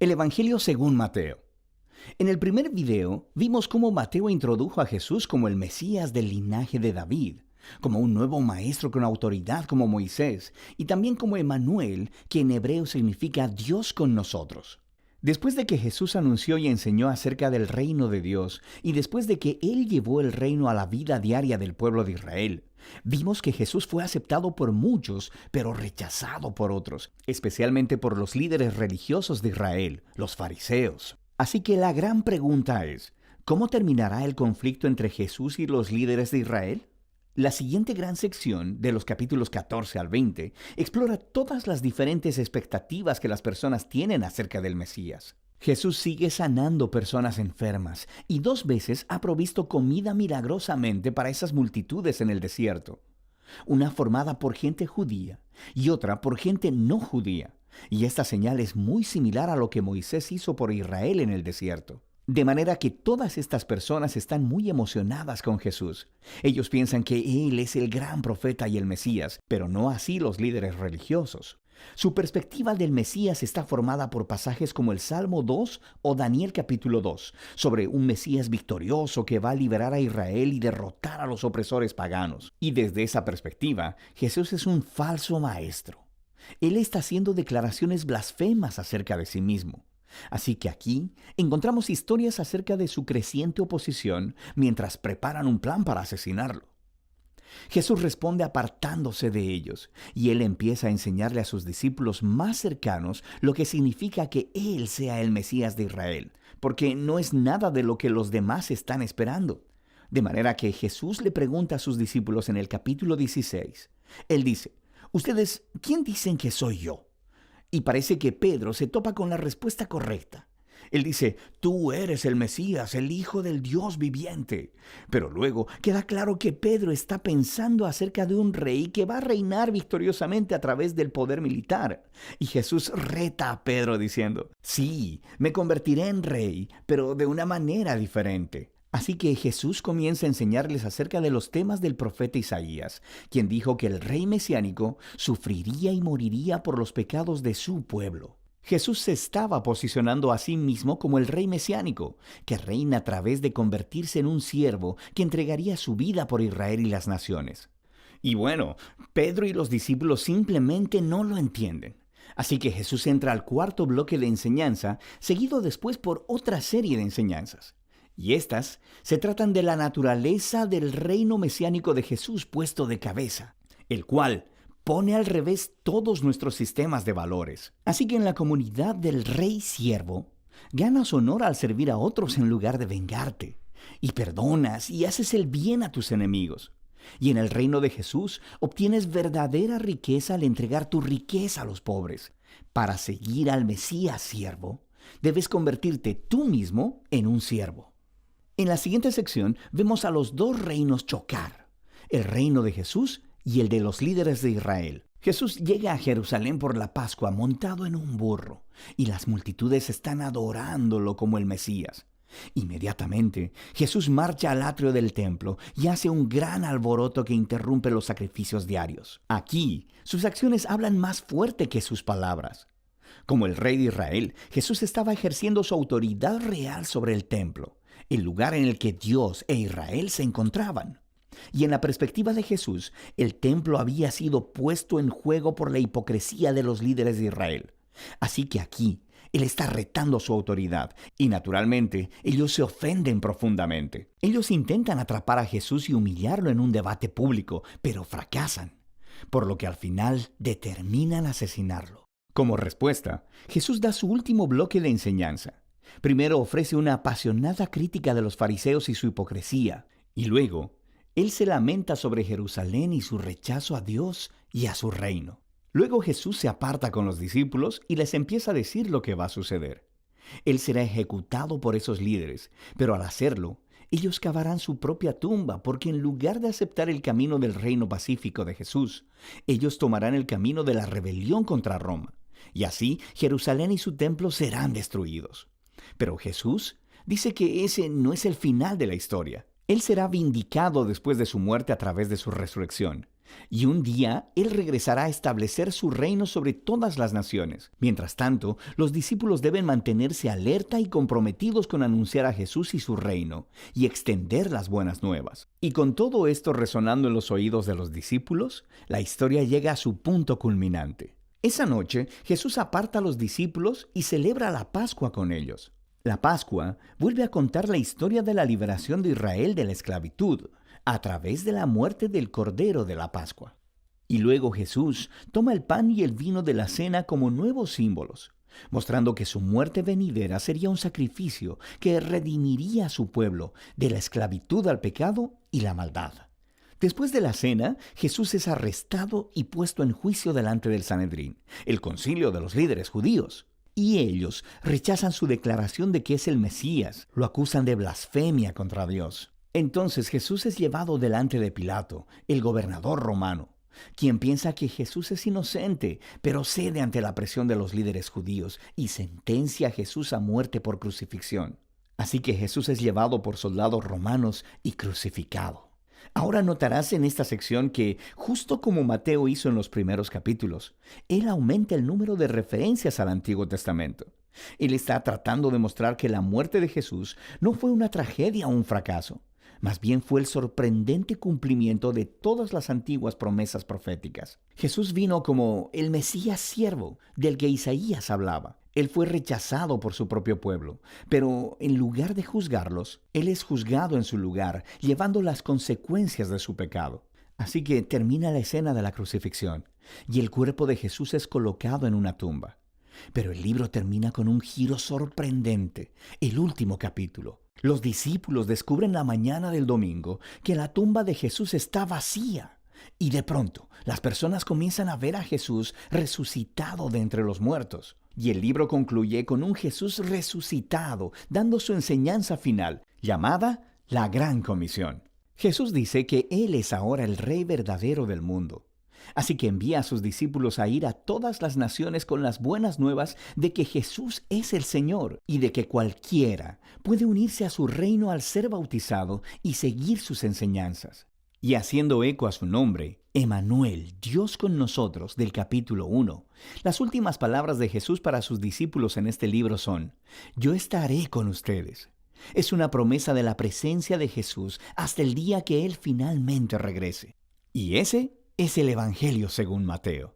El Evangelio según Mateo. En el primer video vimos cómo Mateo introdujo a Jesús como el Mesías del linaje de David, como un nuevo maestro con autoridad como Moisés, y también como Emmanuel, que en hebreo significa Dios con nosotros. Después de que Jesús anunció y enseñó acerca del reino de Dios, y después de que Él llevó el reino a la vida diaria del pueblo de Israel, vimos que Jesús fue aceptado por muchos, pero rechazado por otros, especialmente por los líderes religiosos de Israel, los fariseos. Así que la gran pregunta es, ¿cómo terminará el conflicto entre Jesús y los líderes de Israel? La siguiente gran sección, de los capítulos 14 al 20, explora todas las diferentes expectativas que las personas tienen acerca del Mesías. Jesús sigue sanando personas enfermas y 2 veces ha provisto comida milagrosamente para esas multitudes en el desierto. Una formada por gente judía y otra por gente no judía. Y esta señal es muy similar a lo que Moisés hizo por Israel en el desierto. De manera que todas estas personas están muy emocionadas con Jesús. Ellos piensan que Él es el gran profeta y el Mesías, pero no así los líderes religiosos. Su perspectiva del Mesías está formada por pasajes como el Salmo 2 o Daniel capítulo 2, sobre un Mesías victorioso que va a liberar a Israel y derrotar a los opresores paganos. Y desde esa perspectiva, Jesús es un falso maestro. Él está haciendo declaraciones blasfemas acerca de sí mismo. Así que aquí encontramos historias acerca de su creciente oposición mientras preparan un plan para asesinarlo. Jesús responde apartándose de ellos, y Él empieza a enseñarle a sus discípulos más cercanos lo que significa que Él sea el Mesías de Israel, porque no es nada de lo que los demás están esperando. De manera que Jesús le pregunta a sus discípulos en el capítulo 16. Él dice, «¿Ustedes quién dicen que soy yo?» Y parece que Pedro se topa con la respuesta correcta. Él dice, «Tú eres el Mesías, el Hijo del Dios viviente». Pero luego queda claro que Pedro está pensando acerca de un rey que va a reinar victoriosamente a través del poder militar. Y Jesús reta a Pedro diciendo, «Sí, me convertiré en rey, pero de una manera diferente». Así que Jesús comienza a enseñarles acerca de los temas del profeta Isaías, quien dijo que el rey mesiánico sufriría y moriría por los pecados de su pueblo. Jesús se estaba posicionando a sí mismo como el rey mesiánico, que reina a través de convertirse en un siervo que entregaría su vida por Israel y las naciones. Y bueno, Pedro y los discípulos simplemente no lo entienden. Así que Jesús entra al cuarto bloque de enseñanza, seguido después por otra serie de enseñanzas. Y estas se tratan de la naturaleza del reino mesiánico de Jesús puesto de cabeza, el cual pone al revés todos nuestros sistemas de valores. Así que en la comunidad del rey siervo, ganas honor al servir a otros en lugar de vengarte, y perdonas y haces el bien a tus enemigos. Y en el reino de Jesús obtienes verdadera riqueza al entregar tu riqueza a los pobres. Para seguir al Mesías siervo, debes convertirte tú mismo en un siervo. En la siguiente sección vemos a los 2 reinos chocar, el reino de Jesús y el de los líderes de Israel. Jesús llega a Jerusalén por la Pascua montado en un burro, y las multitudes están adorándolo como el Mesías. Inmediatamente, Jesús marcha al atrio del templo y hace un gran alboroto que interrumpe los sacrificios diarios. Aquí, sus acciones hablan más fuerte que sus palabras. Como el rey de Israel, Jesús estaba ejerciendo su autoridad real sobre el templo, el lugar en el que Dios e Israel se encontraban. Y en la perspectiva de Jesús, el templo había sido puesto en juego por la hipocresía de los líderes de Israel. Así que aquí, Él está retando su autoridad, y naturalmente, ellos se ofenden profundamente. Ellos intentan atrapar a Jesús y humillarlo en un debate público, pero fracasan, por lo que al final determinan asesinarlo. Como respuesta, Jesús da su último bloque de enseñanza. Primero ofrece una apasionada crítica de los fariseos y su hipocresía, y luego, Él se lamenta sobre Jerusalén y su rechazo a Dios y a su reino. Luego Jesús se aparta con los discípulos y les empieza a decir lo que va a suceder. Él será ejecutado por esos líderes, pero al hacerlo, ellos cavarán su propia tumba, porque en lugar de aceptar el camino del reino pacífico de Jesús, ellos tomarán el camino de la rebelión contra Roma, y así Jerusalén y su templo serán destruidos. Pero Jesús dice que ese no es el final de la historia. Él será vindicado después de su muerte a través de su resurrección. Y un día Él regresará a establecer su reino sobre todas las naciones. Mientras tanto, los discípulos deben mantenerse alerta y comprometidos con anunciar a Jesús y su reino, y extender las buenas nuevas. Y con todo esto resonando en los oídos de los discípulos, la historia llega a su punto culminante. Esa noche, Jesús aparta a los discípulos y celebra la Pascua con ellos. La Pascua vuelve a contar la historia de la liberación de Israel de la esclavitud, a través de la muerte del Cordero de la Pascua. Y luego Jesús toma el pan y el vino de la cena como nuevos símbolos, mostrando que su muerte venidera sería un sacrificio que redimiría a su pueblo de la esclavitud al pecado y la maldad. Después de la cena, Jesús es arrestado y puesto en juicio delante del Sanedrín, el concilio de los líderes judíos. Y ellos rechazan su declaración de que es el Mesías, lo acusan de blasfemia contra Dios. Entonces Jesús es llevado delante de Pilato, el gobernador romano, quien piensa que Jesús es inocente, pero cede ante la presión de los líderes judíos y sentencia a Jesús a muerte por crucifixión. Así que Jesús es llevado por soldados romanos y crucificado. Ahora notarás en esta sección que, justo como Mateo hizo en los primeros capítulos, él aumenta el número de referencias al Antiguo Testamento. Él está tratando de mostrar que la muerte de Jesús no fue una tragedia o un fracaso. Más bien fue el sorprendente cumplimiento de todas las antiguas promesas proféticas. Jesús vino como el Mesías siervo del que Isaías hablaba. Él fue rechazado por su propio pueblo, pero en lugar de juzgarlos, Él es juzgado en su lugar, llevando las consecuencias de su pecado. Así que termina la escena de la crucifixión, y el cuerpo de Jesús es colocado en una tumba. Pero el libro termina con un giro sorprendente, el último capítulo. Los discípulos descubren la mañana del domingo que la tumba de Jesús está vacía. Y de pronto, las personas comienzan a ver a Jesús resucitado de entre los muertos. Y el libro concluye con un Jesús resucitado, dando su enseñanza final, llamada la Gran Comisión. Jesús dice que Él es ahora el Rey verdadero del mundo. Así que envía a sus discípulos a ir a todas las naciones con las buenas nuevas de que Jesús es el Señor y de que cualquiera puede unirse a su reino al ser bautizado y seguir sus enseñanzas. Y haciendo eco a su nombre, Emmanuel, Dios con nosotros, del capítulo 1, las últimas palabras de Jesús para sus discípulos en este libro son: yo estaré con ustedes. Es una promesa de la presencia de Jesús hasta el día que Él finalmente regrese. Y ese es el Evangelio según Mateo.